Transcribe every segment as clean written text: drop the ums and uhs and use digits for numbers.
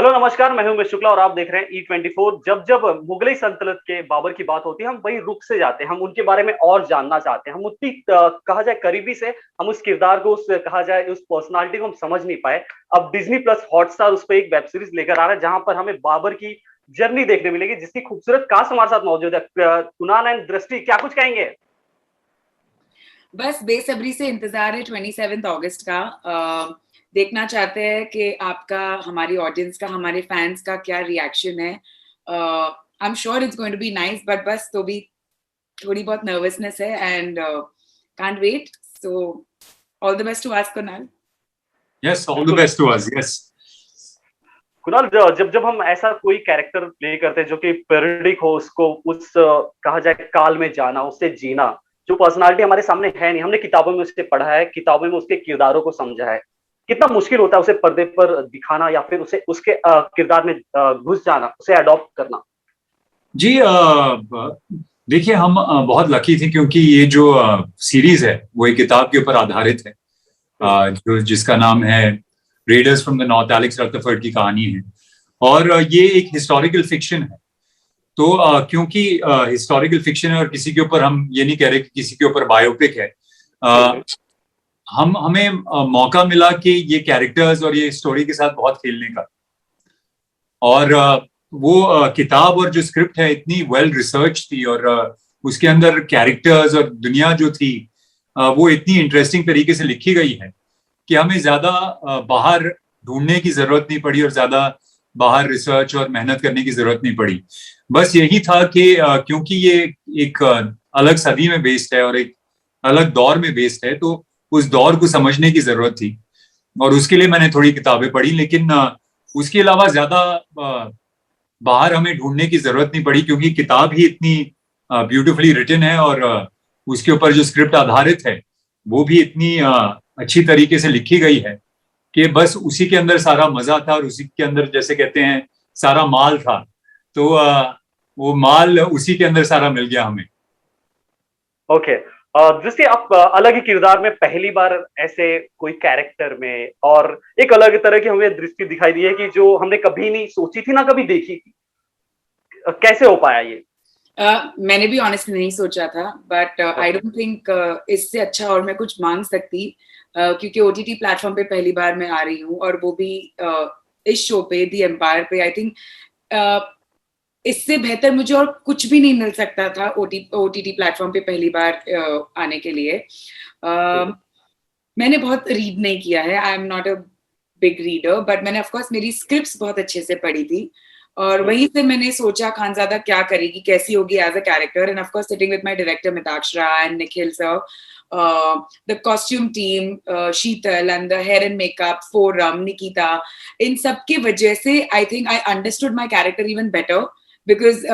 Hello नमस्कार, मैं हूं उमेश शुक्ला और आप देख रहे हैं E24। जब जब मुगलई सल्तनत के बाबर की बात होती है, हम वही रुख से जाते हैं, हम उनके बारे में और जानना चाहते हैं। हम उतनी कहा जाए करीबी से हम उस किरदार को, उस कहा जाए उस पर्सनालिटी को हम समझ नहीं पाए। अब डिज्नी प्लस हॉटस्टार उस पर एक वेब सीरीज लेकर आ रहा है, जहां पर हमें बाबर की जर्नी देखने मिलेगी, जिसकी खूबसूरत कास्ट हमारे साथ मौजूद है। कुणाल एंड दृष्टि, क्या कुछ कहेंगे? बस बेसब्री से इंतजार है 27 अगस्त का। देखना चाहते हैं कि आपका, हमारी ऑडियंस का, हमारे फैंस का क्या रिएक्शन है। I am sure it's going to be nice, but बस तो भी थोड़ी बहुत नर्वसनेस है and can't wait. So all the best to us, Kunal. Yes, all the best to us. Yes. Kunal, जब जब हम ऐसा कोई कैरेक्टर प्ले करते हैं जो कि पेरिडिक हो, उसको उस कहा जाए काल में जाना, उससे जीना, जो पर्सनालिटी हमारे सामने है नहीं, हमने किताबों में उससे पढ़ा है, किताबों में उसके किरदारों को समझा है, कितना मुश्किल होता है उसे पर्दे पर दिखाना या फिर उसे उसके किरदार में घुस जाना, उसे अडॉप्ट करना। जी, देखिए हम बहुत लकी थे क्योंकि ये जो सीरीज है वो एक किताब के ऊपर आधारित है, जो जिसका नाम है readers from the north. Alex Rutherford की कहानी है और ये एक हिस्टोरिकल फिक्शन है। तो क्योंकि हिस्टोरिकल फिक्शन है और किसी के ऊपर, हम ये नहीं कह रहे कि किसी के ऊपर बायोपिक है, हमें मौका मिला कि ये कैरेक्टर्स और ये स्टोरी के साथ बहुत खेलने का। और वो किताब और जो स्क्रिप्ट है इतनी वेल रिसर्च थी और उसके अंदर कैरेक्टर्स और दुनिया जो थी वो इतनी इंटरेस्टिंग तरीके से लिखी गई है कि हमें ज्यादा बाहर ढूंढने की जरूरत नहीं पड़ी और ज्यादा बाहर रिसर्च और मेहनत करने की जरूरत नहीं पड़ी। बस यही था कि क्योंकि ये एक अलग सदी में बेस्ड है और एक अलग दौर में बेस्ड है, तो उस दौर को समझने की जरूरत थी और उसके लिए मैंने थोड़ी किताबें पढ़ी। लेकिन उसके अलावा ज्यादा बाहर हमें ढूंढने की जरूरत नहीं पड़ी क्योंकि किताब ही इतनी ब्यूटीफुली रिटन है और उसके ऊपर जो स्क्रिप्ट आधारित है वो भी इतनी अच्छी तरीके से लिखी गई है कि बस उसी के अंदर सारा मजा था और उसी के अंदर, जैसे कहते हैं, सारा माल था। तो वो माल उसी के अंदर सारा मिल गया हमें। ओके। दृष्टि, आप अलग ही किरदार में पहली बार ऐसे कोई कैरेक्टर में, और एक अलग तरह की हमें दृष्टि दिखाई दी है कि जो हमने कभी नहीं सोची थी ना कभी देखी थी। कैसे हो पाया ये? मैंने भी ऑनेस्टली नहीं सोचा था, बट आई डोंट थिंक इससे अच्छा और मैं कुछ मांग सकती, क्योंकि ओटीटी प्लेटफॉर्म पे पहली बार मैं आ रही हूँ और वो भी इस शो पे, दी एम्पायर पे। आई थिंक इससे बेहतर मुझे और कुछ भी नहीं मिल सकता था ओटीटी प्लेटफॉर्म पे पहली बार आने के लिए। मैंने बहुत रीड नहीं किया है, I am not a big reader, but मैंने ऑफ कोर्स मेरी स्क्रिप्ट्स बहुत अच्छे से पढ़ी थी और वहीं से मैंने सोचा खानजादा क्या करेगी, कैसी होगी as a character. And of course sitting with my director Mitakshara and Nikhil sir, the costume team, Sheetal and the hair and makeup from, Nikita, इन सब की वजह से I think I understood my character even better, because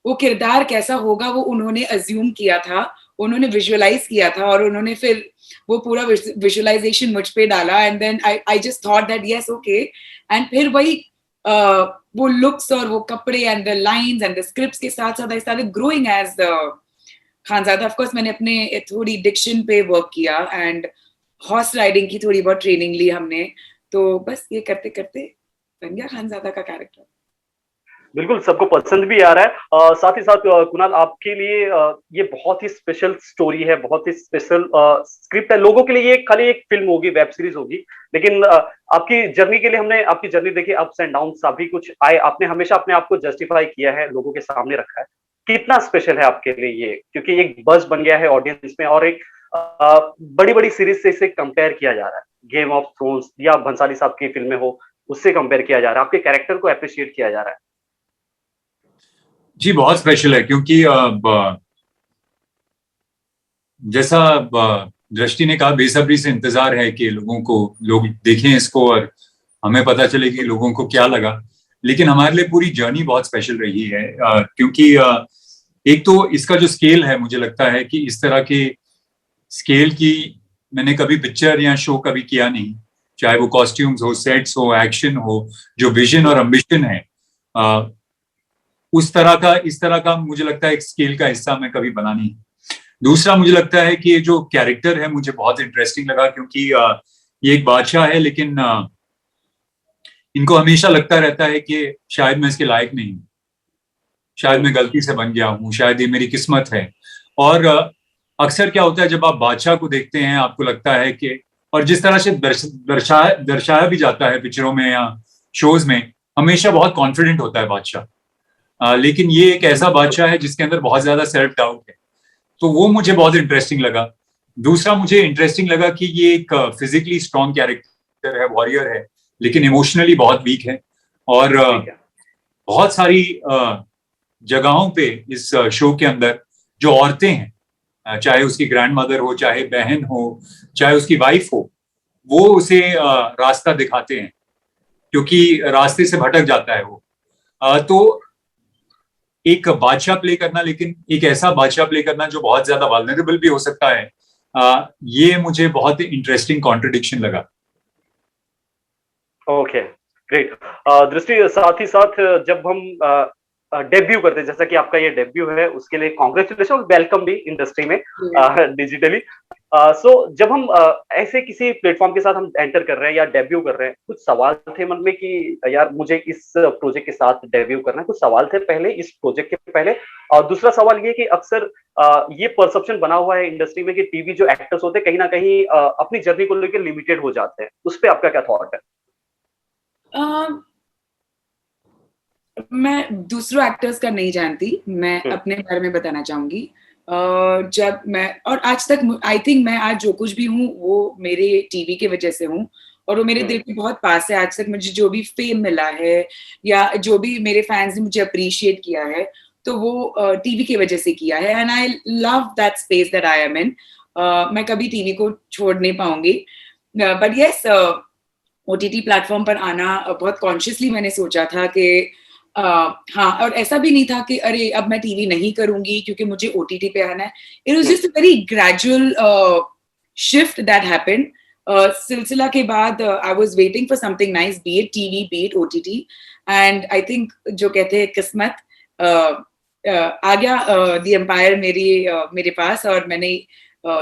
वो किरदार कैसा होगा वो उन्होंने अज्यूम किया था, उन्होंने विजुअलाइज किया था और उन्होंने फिर वो पूरा विजुअलाइजेशन मुझ पे डाला। And then I just thought that yes okay. And फिर वही वो लुक्स और वो कपड़े and the lines and the scripts के साथ साथ I started growing as the Khanzada. Of course मैंने अपने थोड़ी डिक्शन पे वर्क किया एंड हॉर्स राइडिंग की थोड़ी बहुत ट्रेनिंग ली हमने, तो बस ये करते करते बन गया खानजादा का कैरेक्टर। बिल्कुल, सबको पसंद भी आ रहा है। साथ ही साथ कुणाल, आपके लिए ये बहुत ही स्पेशल स्टोरी है, बहुत ही स्पेशल स्क्रिप्ट है। लोगों के लिए ये खाली एक फिल्म होगी, वेब सीरीज होगी, लेकिन आपकी जर्नी के लिए हमने आपकी जर्नी देखी, अप्स एंड डाउन सभी कुछ आए, आपने हमेशा अपने आप को जस्टिफाई किया है, लोगों के सामने रखा है। कितना स्पेशल है आपके लिए ये, क्योंकि एक बज़ बन गया है ऑडियंस में और एक बड़ी बड़ी सीरीज से इसे कंपेयर किया जा रहा है। गेम ऑफ थ्रोन्स या भंसाली साहब की फिल्में हो, उससे कंपेयर किया जा रहा है, आपके कैरेक्टर को अप्रिशिएट किया जा रहा है। जी, बहुत स्पेशल है क्योंकि जैसा दृष्टि ने कहा, बेसब्री से इंतजार है कि लोग देखें इसको और हमें पता चले कि लोगों को क्या लगा। लेकिन हमारे लिए पूरी जर्नी बहुत स्पेशल रही है क्योंकि एक तो इसका जो स्केल है, मुझे लगता है कि इस तरह के स्केल की मैंने कभी पिक्चर या शो कभी किया नहीं, चाहे वो कॉस्ट्यूम्स हो, सेट्स हो, एक्शन हो, जो विजन और एम्बिशन है इस तरह का मुझे लगता है एक स्केल का हिस्सा मैं कभी बना नहीं। दूसरा, मुझे लगता है कि ये जो कैरेक्टर है मुझे बहुत इंटरेस्टिंग लगा क्योंकि ये एक बादशाह है, लेकिन इनको हमेशा लगता रहता है कि शायद मैं इसके लायक नहीं हूँ, शायद मैं गलती से बन गया हूँ, शायद ये मेरी किस्मत है। और अक्सर क्या होता है जब आप बादशाह को देखते हैं, आपको लगता है कि, और जिस तरह से दर्शाया भी जाता है पिक्चरों में या शोज में, हमेशा बहुत कॉन्फिडेंट होता है बादशाह। लेकिन ये एक ऐसा बादशाह है जिसके अंदर बहुत ज्यादा सेल्फ डाउट है। तो वो मुझे बहुत इंटरेस्टिंग लगा। दूसरा मुझे इंटरेस्टिंग लगा कि ये एक फिजिकली स्ट्रॉन्ग कैरेक्टर है, वॉरियर है, लेकिन इमोशनली बहुत वीक है। और बहुत सारी जगहों पे इस शो के अंदर जो औरतें हैं, चाहे उसकी ग्रैंड मदर हो, चाहे बहन हो, चाहे उसकी वाइफ हो, वो उसे रास्ता दिखाते हैं, क्योंकि रास्ते से भटक जाता है वो। तो एक बादशाह प्ले करना, लेकिन एक ऐसा बादशाह प्ले करना जो बहुत ज्यादा वल्नरेबल भी हो सकता है, ये मुझे बहुत इंटरेस्टिंग कॉन्ट्रडिक्शन लगा। Okay, great. दृष्टि, साथ ही साथ जब हम डेब्यू करते हैं, जैसा कि आपका ये डेब्यू है, उसके लिए कांग्रेचुलेशन और वेलकम भी इंडस्ट्री में डिजिटली। सो जब हम ऐसे किसी प्लेटफॉर्म के साथ हम एंटर कर रहे हैं या डेब्यू कर रहे हैं, कुछ सवाल थे मन में कि यार मुझे इस प्रोजेक्ट के साथ डेब्यू करना है? कुछ सवाल थे पहले इस प्रोजेक्ट के पहले? और दूसरा सवाल ये कि अक्सर ये परसेप्शन बना हुआ है इंडस्ट्री में कि टीवी जो एक्टर्स होते हैं कहीं ना कहीं अपनी जर्नी को लेकर लिमिटेड हो जाते हैं, उस पर आपका क्या थॉट है? मैं दूसरों एक्टर्स का नहीं जानती, मैं अपने बारे में बताना चाहूंगी। जब मैं, और आज तक आई थिंक मैं आज जो कुछ भी हूँ वो मेरे टीवी की वजह से हूँ, और वो मेरे दिल के बहुत पास है। आज तक मुझे जो भी फेम मिला है या जो भी मेरे फैंस ने मुझे अप्रिशिएट किया है, तो वो टीवी की वजह से किया है। And I love that space that I am in. मैं कभी टीवी को छोड़ नहीं पाऊंगी। बट यस, ओटीटी प्लेटफॉर्म पर आना बहुत कॉन्शियसली मैंने सोचा था कि हाँ, और ऐसा भी नहीं था कि अरे अब मैं टीवी नहीं करूंगी क्योंकि मुझे ओटीटी पे आना है। It was just a very gradual shift that happened. सिलसिला के बाद I was waiting for something nice, B it TV, B it OTT, and I think जो कहते हैं किस्मत, आ गया द एम्पायर मेरे पास, और मैंने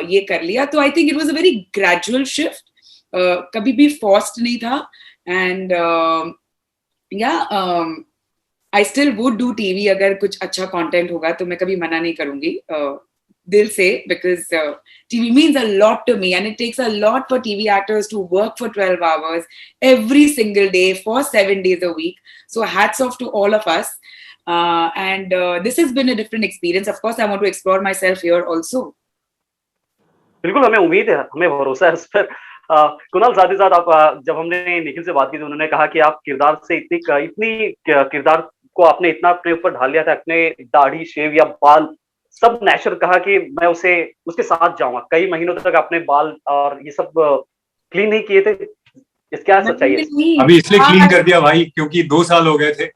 ये कर लिया। तो I think it was a very gradual shift, कभी भी फोर्स्ड नहीं था। And I still would do TV. अगर कुछ अच्छा कंटेंट होगा तो मैं कभी मना नहीं करूंगी दिल से, because TV means a lot to me, and it takes a lot for TV actors to work for 12 hours every single day for 7 days a week. So hats off to all of us. And this has been a different experience. Of course, I want to explore myself here also. बिल्कुल, हमें उम्मीद है, हमें भरोसा है उस पर। कुणाल, साथ ही साथ आप, जब हमने निखिल से बात की तो उन्होंने कहा कि आप किरदार से इतनी किरदार को आपने इतना अपने ऊपर ढाल लिया था, अपने दाढ़ी, शेव या बाल सब नेचुरल, कहा कि मैं उसके साथ जाऊंगा। कई महीनों तक आपने बाल और ये सब क्लीन नहीं किए थे, क्या सच्चाई है? अभी इसलिए क्लीन कर दिया भाई क्योंकि 2 साल हो गए थे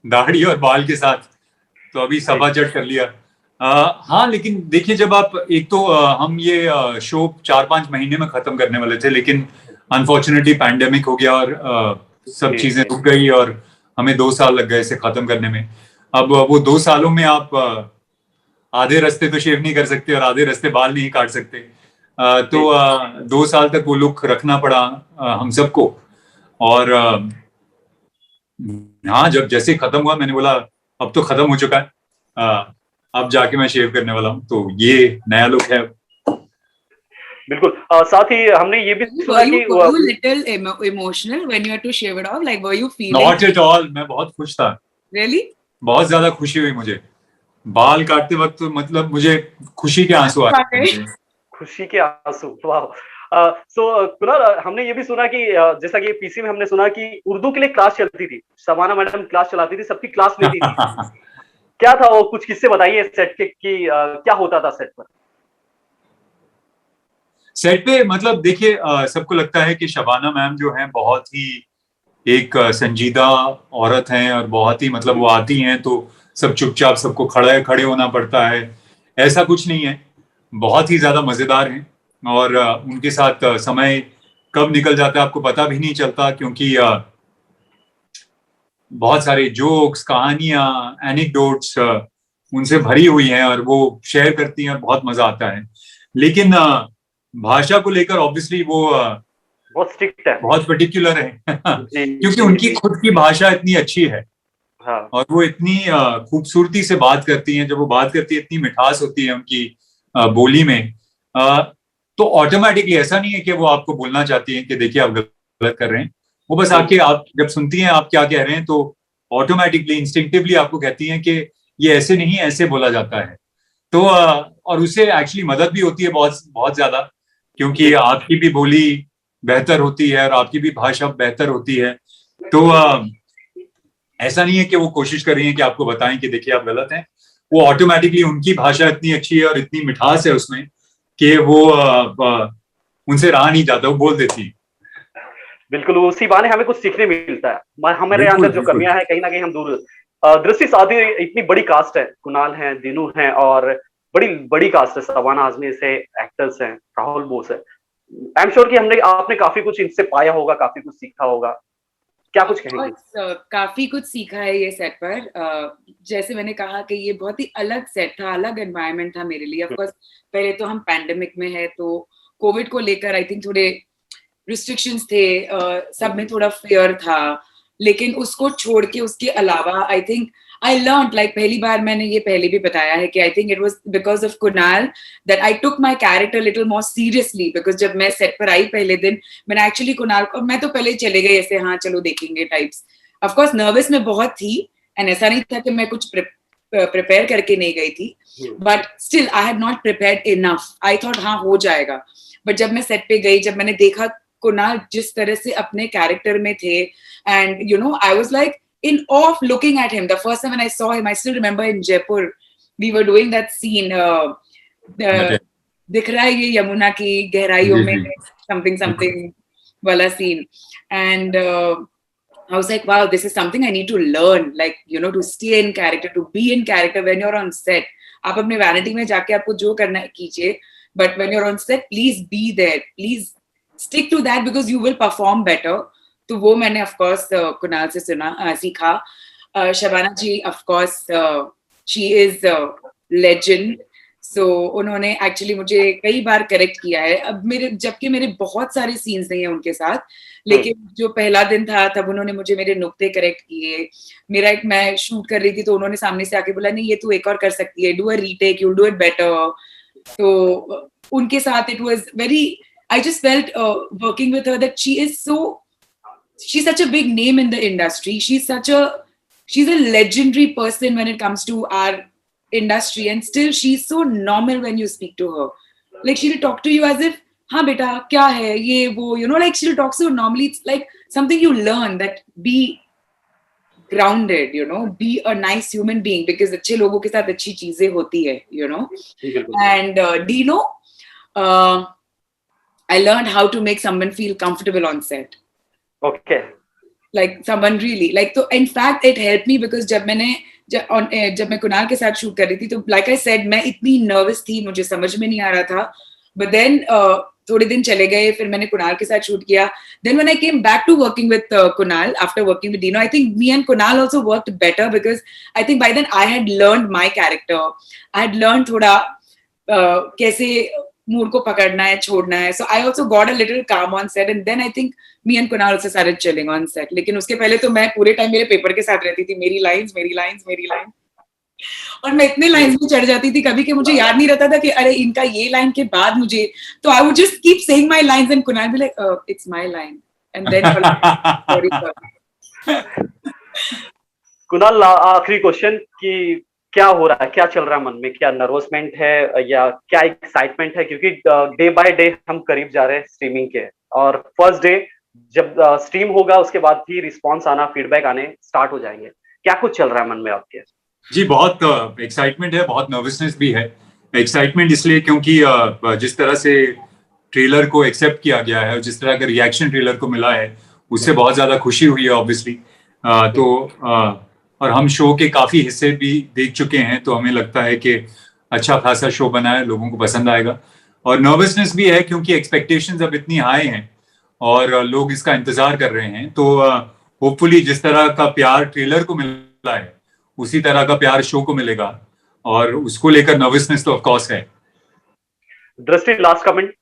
दाढ़ी और बाल के साथ, तो अभी सफा चट कर लिया। हाँ, लेकिन देखिए, जब आप एक तो हम ये शो 4-5 महीने में खत्म करने वाले थे, लेकिन अनफॉर्चुनेटली पैंडेमिक हो गया और सब चीजें रुक गई और हमें 2 साल लग गए इसे खत्म करने में। अब वो 2 सालों में आप आधे रास्ते तो शेव नहीं कर सकते और आधे रास्ते बाल नहीं काट सकते। तो 2 साल तक वो लुक रखना पड़ा हम सबको। और हाँ, जब जैसे खत्म हुआ मैंने बोला अब तो खत्म हो चुका है, अब जाके मैं शेव करने वाला हूँ, तो ये नया लुक है। बिल्कुल। साथ ही हमने ये भी सुना कि were you little emotional when you had to shave it off? Like, were you feeling? Not at all. मैं बहुत खुश था। Really? बहुत ज्यादा खुशी हुई मुझे बाल काटते वक्त, मतलब मुझे खुशी के आंसू आ रहे। खुशी के आंसू, वाह। सो कुणाल, हमने ये भी सुना कि जैसा कि पीसी में हमने सुना कि उर्दू के लिए क्लास चलती थी, शबाना मैडम क्लास चलाती थी, सबकी क्लास लेती थी। क्या था वो, कुछ किस्से बताइए सेट के कि क्या होता था सेट पर? सेट पे मतलब देखिए, सबको लगता है कि शबाना मैम जो है बहुत ही एक संजीदा औरत हैं और बहुत ही, मतलब वो आती हैं तो सब चुपचाप सबको खड़े होना पड़ता है। ऐसा कुछ नहीं है, बहुत ही ज्यादा मजेदार हैं और उनके साथ समय कब निकल जाता है आपको पता भी नहीं चलता, क्योंकि बहुत सारे जोक्स, कहानियां, एनेक्डोट्स उनसे भरी हुई हैं और वो शेयर करती हैं और बहुत मजा आता है। लेकिन भाषा को लेकर ऑब्वियसली वो बहुत स्ट्रिक्ट है, बहुत पर्टिकुलर है जी क्योंकि जी उनकी जी। खुद की भाषा इतनी अच्छी है हाँ और वो इतनी खूबसूरती से बात करती हैं। जब वो बात करती है इतनी मिठास होती है उनकी बोली में। अ, तो ऑटोमेटिकली ऐसा नहीं है कि वो आपको बोलना चाहती हैं कि देखिए आप गलत कर रहे हैं। वो बस जी आके आप जब सुनती हैं आप क्या कह रहे हैं तो ऑटोमेटिकली इंस्टिंक्टिवली आपको कहती हैं कि ये ऐसे नहीं ऐसे बोला जाता है। तो और उससे एक्चुअली मदद भी होती है बहुत बहुत ज्यादा, क्योंकि जी आपकी भी बोली बेहतर होती है और आपकी भी भाषा बेहतर होती है। तो ऐसा नहीं है कि वो कोशिश कर रही है कि आपको बताएं कि देखिए आप गलत हैं। वो ऑटोमेटिकली उनकी भाषा इतनी अच्छी है और इतनी मिठास है उसमें कि वो उनसे रहा नहीं जाता, वो बोल देती है। बिल्कुल, उसी बहाने हमें कुछ सीखने मिलता है। हमारे बिल्कुल अंदर जो बिल्कुल। कमियां हैं कहीं ना कहीं हम दूर। दृष्टि शादी इतनी बड़ी कास्ट है, कुणाल है, दीनू है, और बड़ी बड़ी कास्ट है, शबाना आजमी से एक्टर्स हैं, राहुल बोस है। आई एम श्योर कि हमने आपने काफी कुछ इनसे पाया होगा, काफी कुछ सीखा होगा। क्या कुछ कहेंगे? काफी कुछ सीखा है ये सेट पर। जैसे मैंने कहा कि ये बहुत ही अलग सेट था, अलग एनवायरनमेंट था मेरे लिए। ऑफ कोर्स पहले तो हम पैंडेमिक में है, तो कोविड को लेकर आई थिंक थोड़े रिस्ट्रिक्शंस थे, सब में थोड़ा फियर था। लेकिन उसको छोड़ के उसके अलावा आई थिंक आई लर्न, लाइक पहली बार मैंने ये पहले भी बताया है कि I think it was because of Kunal that I took my character little more seriously. Because जब मैं सेट पर आई पहले दिन, मैंने एक्चुअली कुणाल को, मैं तो पहले चले गए ऐसे हाँ चलो देखेंगे टाइप्स। ऑफ कोर्स नर्वस में बहुत थी, एंड ऐसा नहीं था कि मैं कुछ प्रिपेयर करके नहीं गई थी, but still I had not prepared enough. I thought हाँ हो जाएगा। बट जब मैं सेट पे गई, जब मैंने देखा कुणाल जिस तरह से अपने कैरेक्टर में थे, and you know I was like in awe of looking at him the first time when I saw him. I still remember in Jaipur we were doing that scene, दिख रहा है ये यमुना की गहराइयों में something something wala scene, and I was like wow, this is something I need to learn, like you know, to stay in character, to be in character when you're on set. आप अपने vanity में जाके आपको जो करना है कीजिए, but when you're on set please be there, please stick to that because you will perform better. तो वो मैंने ऑफ कोर्स कुणाल से सीखा। Shabana ji of course she is legend, so उन्होंने एक्चुअली मुझे कई बार करेक्ट किया है। अब मेरे, जबकि मेरे बहुत सारे सीन्स नहीं है उनके साथ, लेकिन जो पहला दिन था तब उन्होंने मुझे मेरे नुक्ते करेक्ट किए। मेरा एक, मैं शूट कर रही थी तो उन्होंने सामने से आके बोला नहीं ये तू एक और कर सकती है, do a retake, you will do it better. तो उनके साथ it was very, I just felt working with her that she's such a big name in the industry. She's a legendary person when it comes to our industry, and still she's so normal when you speak to her. Like she'll talk to you as if, हाँ बेटा क्या है ये वो, you know, like she'll talk so normally. It's like something you learn, that be grounded, you know, be a nice human being, because अच्छे लोगों के साथ अच्छी चीजें होती है, you know. And Dino, I learned how to make someone feel comfortable on set. Okay. Like someone really like, so in fact it helped me because जब मैं कुणाल के साथ शूट कर रही थी तो like I said मैं इतनी नर्वस थी, मुझे समझ में नहीं आ रहा था। But then थोड़े दिन चले गए, फिर मैंने कुणाल के साथ शूट किया। Then when I came back to working with Kunal after working with Dino, I think me and Kunal also worked better because I think by then I had learned my character. I had learned थोड़ा कैसे mood को पकड़ना है, छोड़ना है। So I also got a little calm on set, and then I think me and Kunal also started chilling on set. लेकिन उसके पहले तो मैं पूरे टाइम मेरे पेपर के साथ रहती थी, मेरी लाइंस। और मैं इतने लाइंस में चढ़ जाती थी कभी कि मुझे याद नहीं रहता था कि अरे इनका ये लाइन के बाद मुझे, तो I would just keep saying my lines and Kunal be like, it's my line, and then sorry. Kunal, आखिरी क्वेश्चन कि क्या हो रहा है, क्या चल रहा है मन में, क्या नर्वसमेंट है या क्या एक्साइटमेंट है? क्योंकि डे बाय डे हम करीब जा रहे हैं स्ट्रीमिंग के, और फर्स्ट डे जब स्ट्रीम होगा उसके बाद भी रिस्पांस आना, फीडबैक आने स्टार्ट हो जाएंगे। क्या कुछ चल रहा है मन में आपके? जी बहुत एक्साइटमेंट है, बहुत नर्वसनेस भी है। एक्साइटमेंट इसलिए क्योंकि जिस तरह से ट्रेलर को एक्सेप्ट किया गया है और जिस तरह का रिएक्शन ट्रेलर को मिला है उससे बहुत ज्यादा खुशी हुई है ऑब्वियसली। और हम शो के काफी हिस्से भी देख चुके हैं, तो हमें लगता है कि अच्छा खासा शो बना है, लोगों को पसंद आएगा। और नर्वसनेस भी है क्योंकि एक्सपेक्टेशंस अब इतनी हाई हैं और लोग इसका इंतजार कर रहे हैं। तो होपफुली जिस तरह का प्यार ट्रेलर को मिला है उसी तरह का प्यार शो को मिलेगा, और उसको लेकर नर्वसनेस तो ऑफ कोर्स है। दृष्टि, लास्ट कमेंट।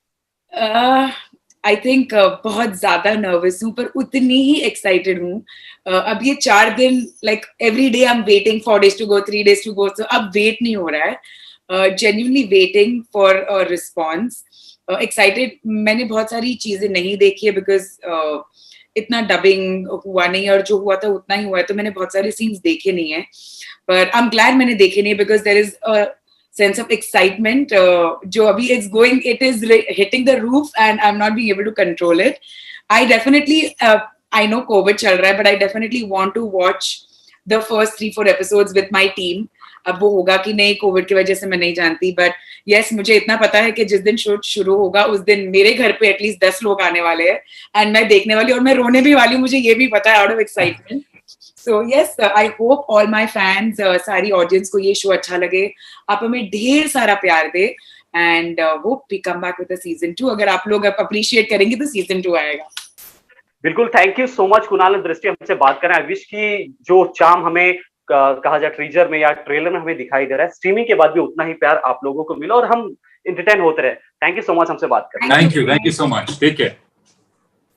आई थिंक बहुत ज्यादा नर्वस हूँ पर उतनी ही एक्साइटेड हूँ. अब ये 4 दिन like every day I am waiting 4 days to go, 3 days to go, so अब वेट नहीं हो रहा है. Genuinely waiting for a response. Excited. मैंने बहुत सारी चीजें नहीं देखी है because इतना डबिंग हुआ नहीं और जो हुआ था उतना ही हुआ है, तो मैंने बहुत सारे सीन्स देखे नहीं है. But I'm glad मैंने देखे नहीं because there is a sense of excitement जो अभी it is hitting the roof and I'm not being able to control it. I definitely I know COVID चल रहा है, but I definitely want to watch the first 3-4 episodes with my team. अब वो होगा कि नहीं कोविड की वजह से मैं नहीं जानती, बट यस मुझे इतना पता है कि जिस दिन शूट शुरू होगा उस दिन मेरे घर पे एटलीस्ट 10 लोग आने वाले हैं एंड मैं देखने वाली और मैं रोने भी वाली हूँ, मुझे ये भी पता है out of excitement. So yes I hope all my fans, सारी ऑडियंस को ये शो अच्छा लगे, आप हमें ढेर सारा प्यार दे and hope we come back with season 2. अगर आप लोग अप्रिशिएट करेंगे तो सीजन 2 आएगा. बिल्कुल, thank you so much Kunal और दृष्टि हमसे बात करें. आई विश की जो चार्म हमें कहा जाए टीजर में या ट्रेलर में हमें दिखाई दे रहा है, स्ट्रीमिंग के बाद भी उतना ही प्यार आप लोगों को मिला और हम एंटरटेन होते रहे. थैंक यू सो मच हमसे बात करें. Thank you so much. Take care.